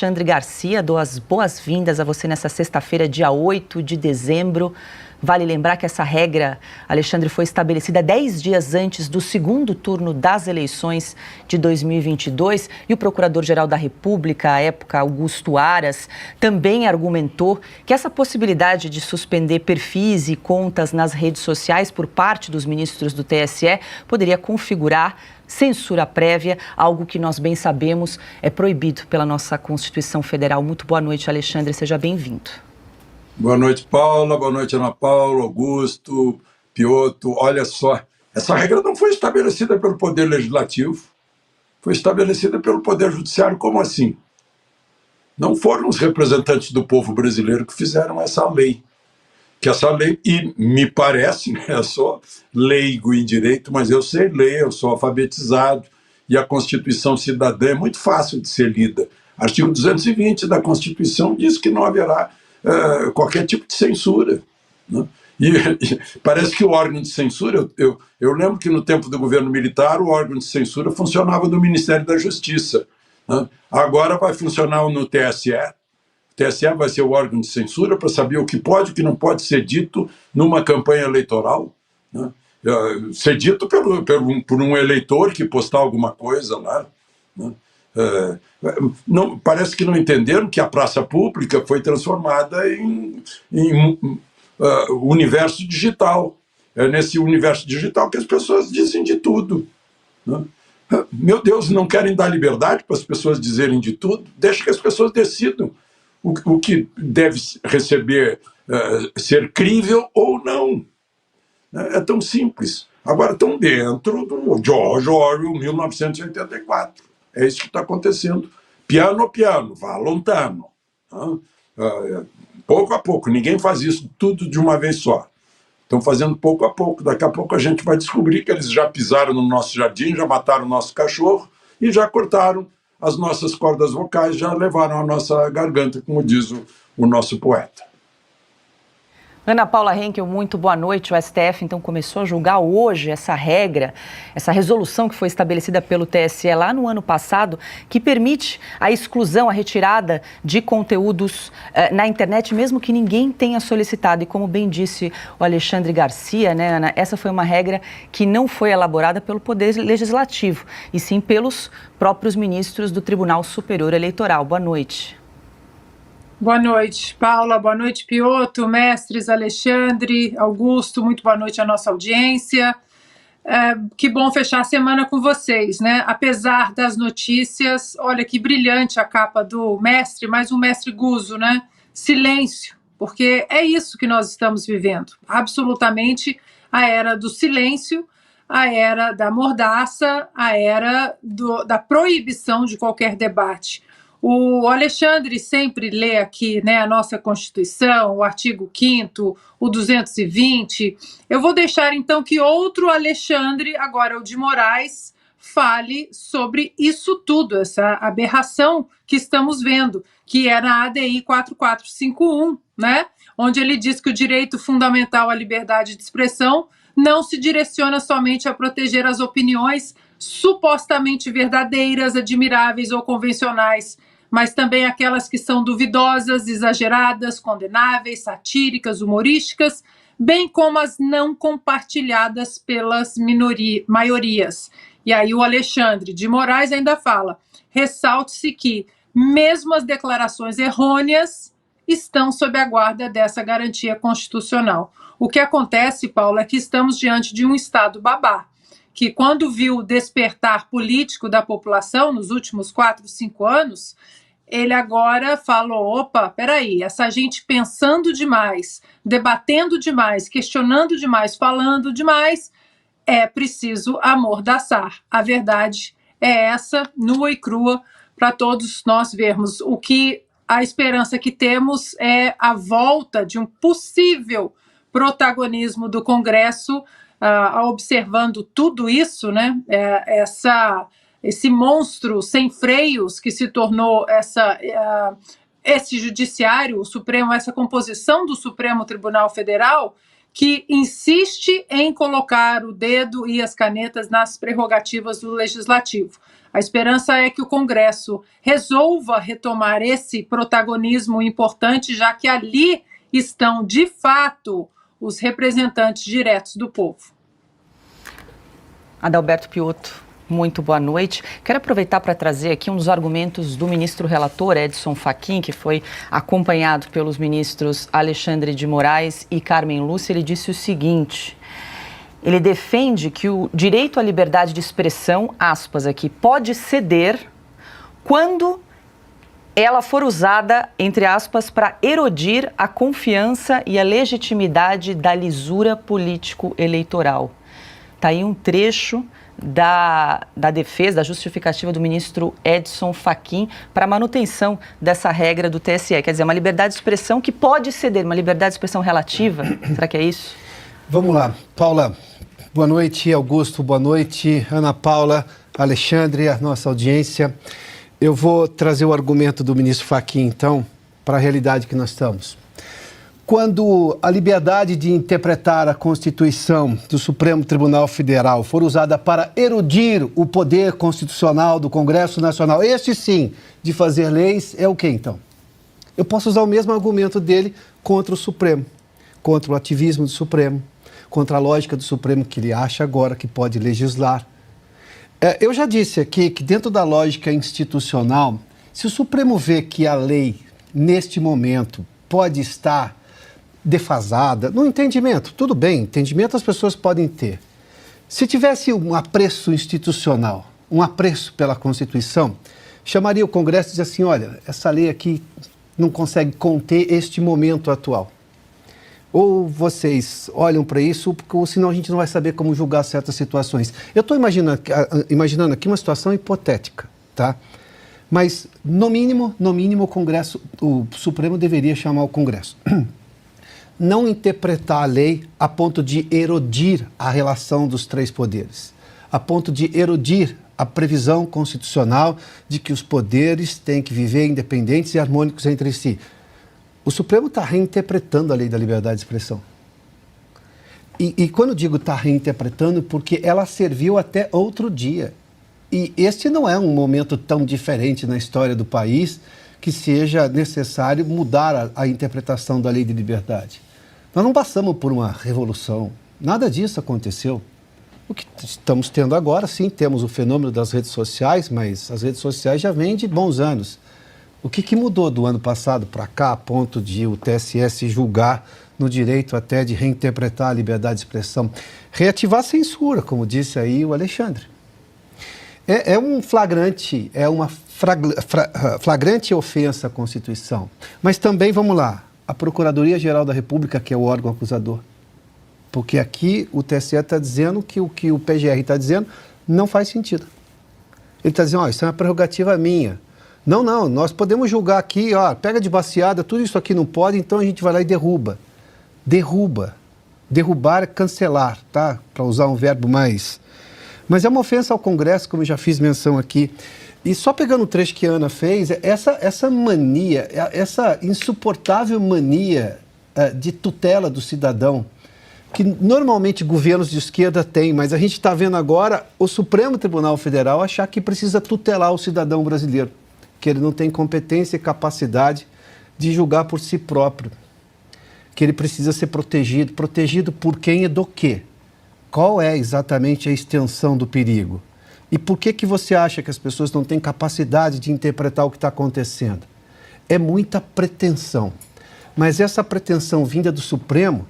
Alexandre Garcia, dou as boas-vindas a você nessa sexta-feira, dia 8 de dezembro. Vale lembrar que essa regra, Alexandre, foi estabelecida 10 dias antes do segundo turno das eleições de 2022 e o Procurador-Geral da República, à época, Augusto Aras, também argumentou que essa possibilidade de suspender perfis e contas nas redes sociais por parte dos ministros do TSE poderia configurar censura prévia, algo que nós bem sabemos é proibido pela nossa Constituição Federal. Muito boa noite, Alexandre, seja bem-vindo. Boa noite, Paula. Boa noite, Ana Paula, Augusto, Piotr. Olha só, essa regra não foi estabelecida pelo Poder Legislativo, foi estabelecida pelo Poder Judiciário. Como assim? Não foram os representantes do povo brasileiro que fizeram essa lei. Que essa lei, e me parece, né, eu sou leigo em direito, mas eu sei ler, eu sou alfabetizado, e a Constituição Cidadã é muito fácil de ser lida. Artigo 220 da Constituição diz que não haverá qualquer tipo de censura, né? E parece que o órgão de censura, eu lembro que no tempo do governo militar o órgão de censura funcionava no Ministério da Justiça, né? Agora vai funcionar no TSE. O TSE vai ser o órgão de censura para saber o que pode e o que não pode ser dito numa campanha eleitoral, né? Ser dito por um eleitor que postar alguma coisa lá, né? Não, parece que não entenderam que a praça pública foi transformada em universo digital. É nesse universo digital que as pessoas dizem de tudo, né? Meu Deus, não querem dar liberdade para as pessoas dizerem de tudo? Deixa que as pessoas decidam o que deve receber, ser crível ou não. É tão simples. Agora estão dentro do George Orwell, 1984. É isso que está acontecendo. Piano, piano, va lontano. Pouco a pouco. Ninguém faz isso tudo de uma vez só. Estão fazendo pouco a pouco. Daqui a pouco a gente vai descobrir que eles já pisaram no nosso jardim, já mataram o nosso cachorro e já cortaram as nossas cordas vocais, já levaram a nossa garganta, como diz o nosso poeta. Ana Paula Henkel, muito boa noite. O STF, então, começou a julgar hoje essa regra, essa resolução que foi estabelecida pelo TSE lá no ano passado, que permite a exclusão, a retirada de conteúdos na internet, mesmo que ninguém tenha solicitado. E como bem disse o Alexandre Garcia, né, Ana, essa foi uma regra que não foi elaborada pelo Poder Legislativo, e sim pelos próprios ministros do Tribunal Superior Eleitoral. Boa noite. Boa noite, Paula. Boa noite, Piotr, mestres, Alexandre, Augusto. Muito boa noite à nossa audiência. Que bom fechar a semana com vocês, né? Apesar das notícias, olha que brilhante a capa do mestre, mais um mestre Guzzo, né? Silêncio, porque é isso que nós estamos vivendo. Absolutamente a era do silêncio, a era da mordaça, a era da proibição de qualquer debate. O Alexandre sempre lê aqui, né, a nossa Constituição, o artigo 5º, o 220. Eu vou deixar, então, que outro Alexandre, agora o de Moraes, fale sobre isso tudo, essa aberração que estamos vendo, que é na ADI 4451, né, onde ele diz que o direito fundamental à liberdade de expressão não se direciona somente a proteger as opiniões supostamente verdadeiras, admiráveis ou convencionais, mas também aquelas que são duvidosas, exageradas, condenáveis, satíricas, humorísticas, bem como as não compartilhadas pelas maiorias. E aí o Alexandre de Moraes ainda fala: ressalte-se que, mesmo as declarações errôneas, estão sob a guarda dessa garantia constitucional. O que acontece, Paulo, é que estamos diante de um Estado babá, que quando viu o despertar político da população nos últimos 4, 5 anos, ele agora falou: opa, peraí, essa gente pensando demais, debatendo demais, questionando demais, falando demais, é preciso amordaçar. A verdade é essa, nua e crua, para todos nós vermos. O que a esperança que temos é a volta de um possível protagonismo do Congresso, observando tudo isso, né? Esse monstro sem freios que se tornou esse judiciário, o Supremo, essa composição do Supremo Tribunal Federal, que insiste em colocar o dedo e as canetas nas prerrogativas do Legislativo. A esperança é que o Congresso resolva retomar esse protagonismo importante, já que ali estão, de fato, os representantes diretos do povo. Adalberto Piotto, muito boa noite. Quero aproveitar para trazer aqui um dos argumentos do ministro relator Edson Fachin, que foi acompanhado pelos ministros Alexandre de Moraes e Carmen Lúcia. Ele disse o seguinte: ele defende que o direito à liberdade de expressão, aspas aqui, pode ceder quando ela for usada, entre aspas, para erodir a confiança e a legitimidade da lisura político-eleitoral. Está aí um trecho da defesa, da justificativa do ministro Edson Fachin para a manutenção dessa regra do TSE. Quer dizer, uma liberdade de expressão que pode ceder, uma liberdade de expressão relativa. Será que é isso? Vamos lá. Paula, boa noite. Augusto, boa noite. Ana Paula, Alexandre, a nossa audiência. Eu vou trazer o argumento do ministro Fachin, então, para a realidade que nós estamos. Quando a liberdade de interpretar a Constituição do Supremo Tribunal Federal for usada para erudir o poder constitucional do Congresso Nacional, este sim, de fazer leis, é o quê, então? Eu posso usar o mesmo argumento dele contra o Supremo, contra o ativismo do Supremo, contra a lógica do Supremo que ele acha agora que pode legislar. Eu já disse aqui que dentro da lógica institucional, se o Supremo vê que a lei, neste momento, pode estar defasada, no entendimento, tudo bem, entendimento as pessoas podem ter. Se tivesse um apreço institucional, um apreço pela Constituição, chamaria o Congresso e dizia assim, olha, essa lei aqui não consegue conter este momento atual. Ou vocês olham para isso, porque senão a gente não vai saber como julgar certas situações. Eu estou imaginando aqui uma situação hipotética, tá? Mas, no mínimo, o Supremo deveria chamar o Congresso. Não interpretar a lei a ponto de erodir a relação dos três poderes, a ponto de erodir a previsão constitucional de que os poderes têm que viver independentes e harmônicos entre si. O Supremo está reinterpretando a lei da liberdade de expressão. E quando digo está reinterpretando, porque ela serviu até outro dia. E este não é um momento tão diferente na história do país que seja necessário mudar a interpretação da lei de liberdade. Nós não passamos por uma revolução, nada disso aconteceu. O que estamos tendo agora, sim, temos o fenômeno das redes sociais, mas as redes sociais já vêm de bons anos. O que mudou do ano passado para cá, a ponto de o TSE se julgar no direito até de reinterpretar a liberdade de expressão? Reativar a censura, como disse aí o Alexandre. É uma flagrante ofensa à Constituição. Mas também, vamos lá, a Procuradoria-Geral da República, que é o órgão acusador. Porque aqui o TSE está dizendo que o PGR está dizendo não faz sentido. Ele está dizendo, isso é uma prerrogativa minha. Não, nós podemos julgar aqui, pega de baseada, tudo isso aqui não pode, então a gente vai lá e derruba. Derrubar é cancelar, tá? Para usar um verbo mais... Mas é uma ofensa ao Congresso, como eu já fiz menção aqui. E só pegando o trecho que a Ana fez, essa mania, essa insuportável mania de tutela do cidadão, que normalmente governos de esquerda têm, mas a gente está vendo agora o Supremo Tribunal Federal achar que precisa tutelar o cidadão brasileiro, que ele não tem competência e capacidade de julgar por si próprio, que ele precisa ser protegido. Protegido por quem e do quê? Qual é exatamente a extensão do perigo? E por que você acha que as pessoas não têm capacidade de interpretar o que está acontecendo? É muita pretensão. Mas essa pretensão vinda do Supremo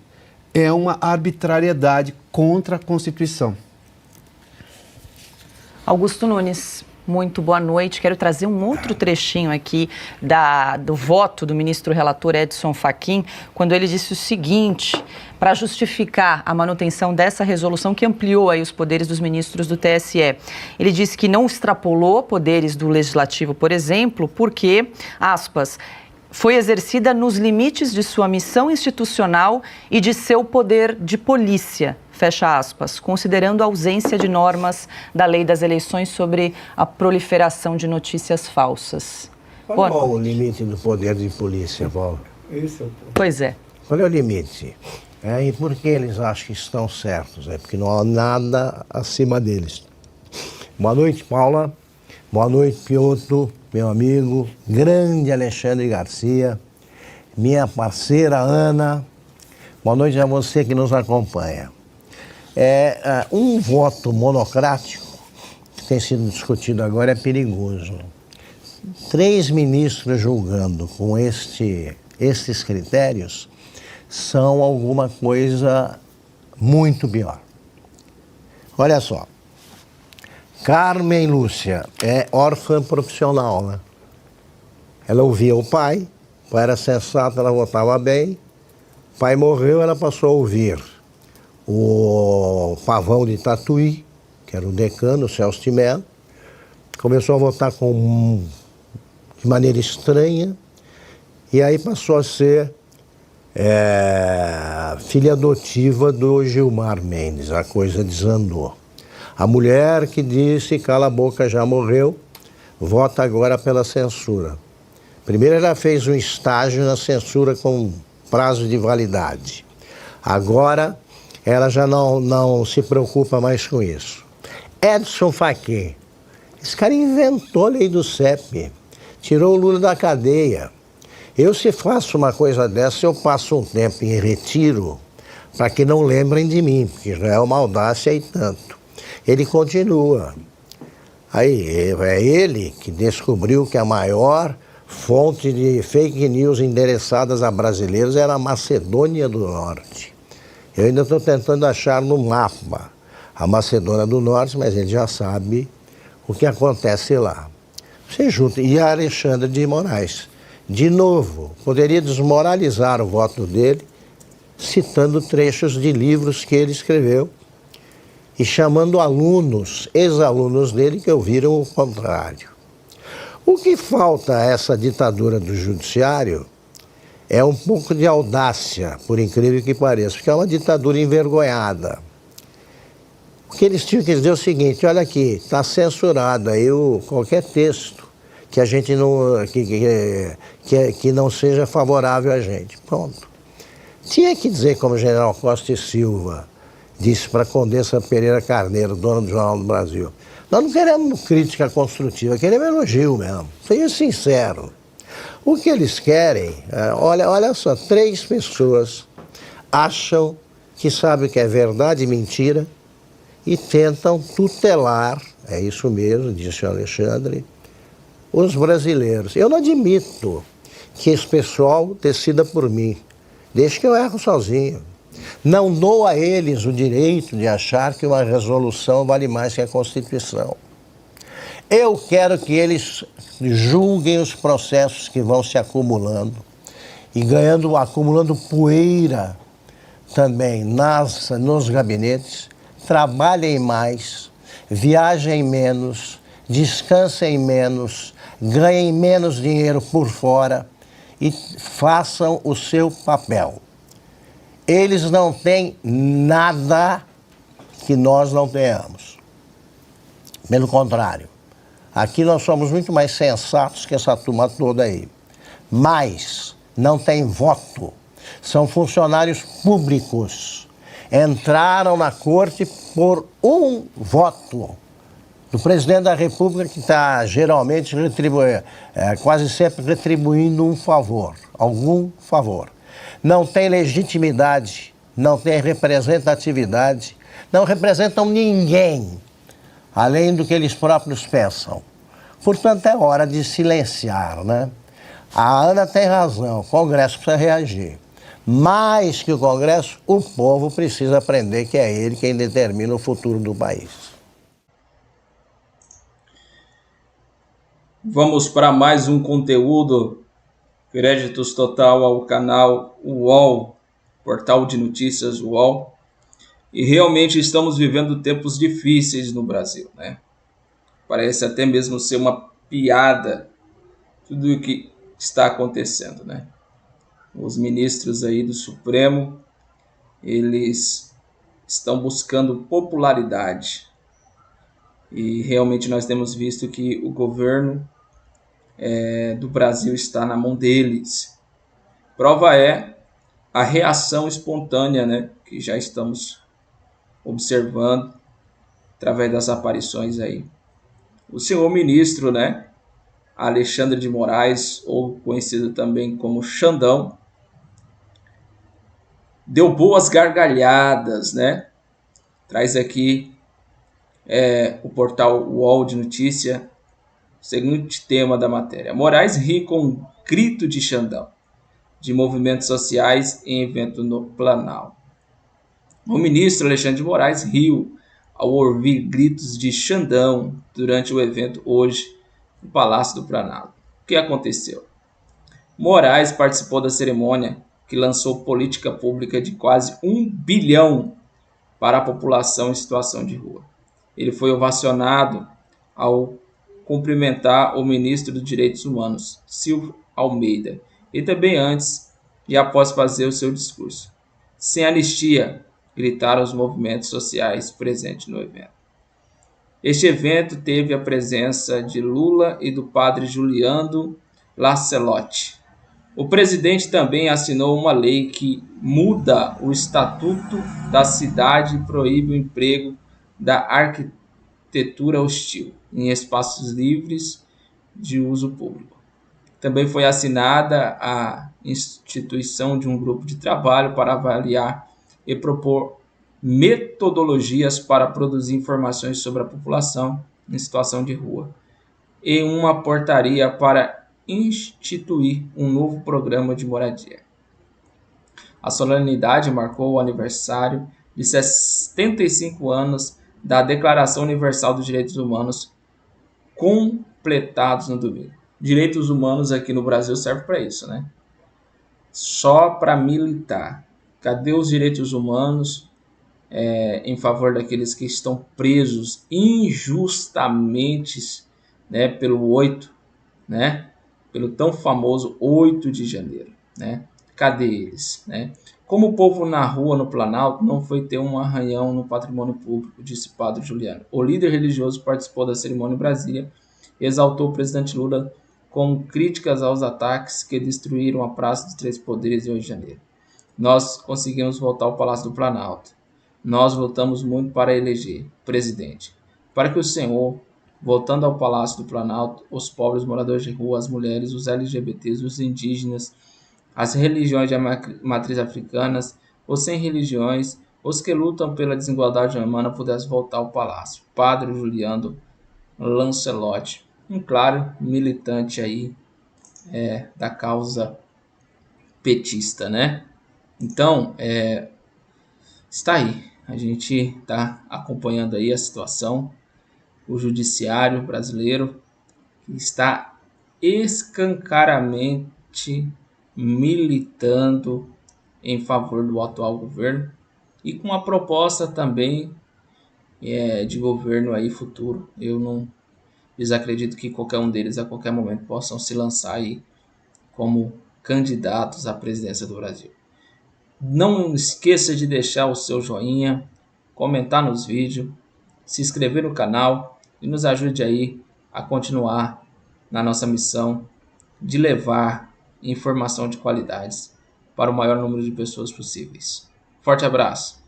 é uma arbitrariedade contra a Constituição. Augusto Nunes, muito boa noite. Quero trazer um outro trechinho aqui do voto do ministro relator Edson Fachin, quando ele disse o seguinte, para justificar a manutenção dessa resolução que ampliou aí os poderes dos ministros do TSE. Ele disse que não extrapolou poderes do Legislativo, por exemplo, porque, aspas, foi exercida nos limites de sua missão institucional e de seu poder de polícia, fecha aspas, considerando a ausência de normas da lei das eleições sobre a proliferação de notícias falsas. Qual é o limite do poder de polícia, Paulo? Pois é. Qual é o limite? E por que eles acham que estão certos? Porque não há nada acima deles. Boa noite, Paula. Boa noite, Piotr, meu amigo, grande Alexandre Garcia, minha parceira Ana. Boa noite a você que nos acompanha. Um voto monocrático que tem sido discutido agora é perigoso. 3 ministros julgando com estes critérios são alguma coisa muito pior. Olha só, Carmen Lúcia é órfã profissional, né? Ela ouvia o pai era sensato, ela votava bem, o pai morreu, ela passou a ouvir o Pavão de Tatuí, que era o decano, o Celso de Mello, começou a votar de maneira estranha, e aí passou a ser filha adotiva do Gilmar Mendes, a coisa desandou. A mulher que disse, cala a boca, já morreu, vota agora pela censura. Primeiro ela fez um estágio na censura com prazo de validade. Agora ela já não se preocupa mais com isso. Edson Fachin, esse cara inventou a lei do CEP, tirou o Lula da cadeia. Eu, se faço uma coisa dessa, eu passo um tempo em retiro para que não lembrem de mim, porque já é uma audácia e tanto. Ele continua. Aí é ele que descobriu que a maior fonte de fake news endereçadas a brasileiros era a Macedônia do Norte. Eu ainda estou tentando achar no mapa a Macedônia do Norte, mas ele já sabe o que acontece lá. Você junta. E a Alexandre de Moraes, de novo, poderia desmoralizar o voto dele, citando trechos de livros que ele escreveu e chamando alunos, ex-alunos dele, que ouviram o contrário. O que falta a essa ditadura do judiciário é um pouco de audácia, por incrível que pareça, porque é uma ditadura envergonhada. O que eles tinham que dizer é o seguinte: olha aqui, está censurado aí qualquer texto que a gente que não seja favorável a gente. Pronto. Tinha que dizer, como o general Costa e Silva disse para a Condessa Pereira Carneiro, dona do Jornal do Brasil: nós não queremos crítica construtiva, queremos elogio mesmo. Seja sincero. O que eles querem, olha só, 3 pessoas acham que sabem que é verdade e mentira e tentam tutelar, é isso mesmo, disse o Alexandre, os brasileiros. Eu não admito que esse pessoal decida por mim. Deixa que eu erro sozinho. Não dou a eles o direito de achar que uma resolução vale mais que a Constituição. Eu quero que eles julguem os processos que vão se acumulando e acumulando poeira também nos gabinetes, trabalhem mais, viajem menos, descansem menos, ganhem menos dinheiro por fora e façam o seu papel. Eles não têm nada que nós não tenhamos. Pelo contrário, aqui nós somos muito mais sensatos que essa turma toda aí. Mas não tem voto. São funcionários públicos. Entraram na corte por um voto do presidente da República, que está geralmente quase sempre retribuindo um favor, algum favor. Não tem legitimidade, não tem representatividade, não representam ninguém, além do que eles próprios pensam. Portanto, é hora de silenciar, né? A Ana tem razão, o Congresso precisa reagir. Mais que o Congresso, o povo precisa aprender que é ele quem determina o futuro do país. Vamos para mais um conteúdo. Créditos total ao canal UOL, portal de notícias UOL. E realmente estamos vivendo tempos difíceis no Brasil, né? Parece até mesmo ser uma piada tudo o que está acontecendo, né? Os ministros aí do Supremo, eles estão buscando popularidade. E realmente nós temos visto que o governo do Brasil está na mão deles. Prova é a reação espontânea, né, que já estamos observando através das aparições aí. o senhor ministro, né, Alexandre de Moraes, ou conhecido também como Xandão, deu boas gargalhadas, né? Traz aqui o portal UOL de notícia, seguinte tema da matéria: Moraes ri com um grito de Xandão, de movimentos sociais em evento no Planalto. O ministro Alexandre de Moraes riu ao ouvir gritos de Xandão durante o evento hoje no Palácio do Planalto. O que aconteceu? Moraes participou da cerimônia que lançou política pública de quase 1 bilhão para a população em situação de rua. Ele foi ovacionado ao cumprimentar o ministro dos Direitos Humanos, Silvio Almeida, e também antes e após fazer o seu discurso. Sem anistia, gritaram os movimentos sociais presentes no evento. Este evento teve a presença de Lula e do padre Juliano Lancelotti. O presidente também assinou uma lei que muda o estatuto da cidade e proíbe o emprego da arquitetura hostil em espaços livres de uso público. Também foi assinada a instituição de um grupo de trabalho para avaliar e propor metodologias para produzir informações sobre a população em situação de rua e uma portaria para instituir um novo programa de moradia. A solenidade marcou o aniversário de 75 anos da Declaração Universal dos Direitos Humanos, completados no domingo. Direitos humanos aqui no Brasil servem para isso, né? Só para militar. Cadê os direitos humanos em favor daqueles que estão presos injustamente, né, pelo 8, né? Pelo tão famoso 8 de janeiro, né? Cadê eles, né? Como o povo na rua no Planalto não foi ter um arranhão no patrimônio público, disse o padre Juliano. O líder religioso participou da cerimônia em Brasília e exaltou o presidente Lula com críticas aos ataques que destruíram a Praça dos Três Poderes em 8 de janeiro. Nós conseguimos voltar ao Palácio do Planalto. Nós lutamos muito para eleger presidente, para que o Senhor, voltando ao Palácio do Planalto, os pobres moradores de rua, as mulheres, os LGBTs, os indígenas, as religiões de matriz africanas, os sem religiões, os que lutam pela desigualdade humana pudessem voltar ao palácio. Padre Juliano Lancelotti, um claro militante aí da causa petista, né? Então, está aí. A gente está acompanhando aí a situação. O judiciário brasileiro está escancaradamente militando em favor do atual governo e com a proposta também de governo aí futuro. Eu não desacredito que qualquer um deles a qualquer momento possam se lançar aí como candidatos à presidência do Brasil. Não esqueça de deixar o seu joinha, comentar nos vídeos, se inscrever no canal e nos ajude aí a continuar na nossa missão de levar informação de qualidades para o maior número de pessoas possíveis. Forte abraço!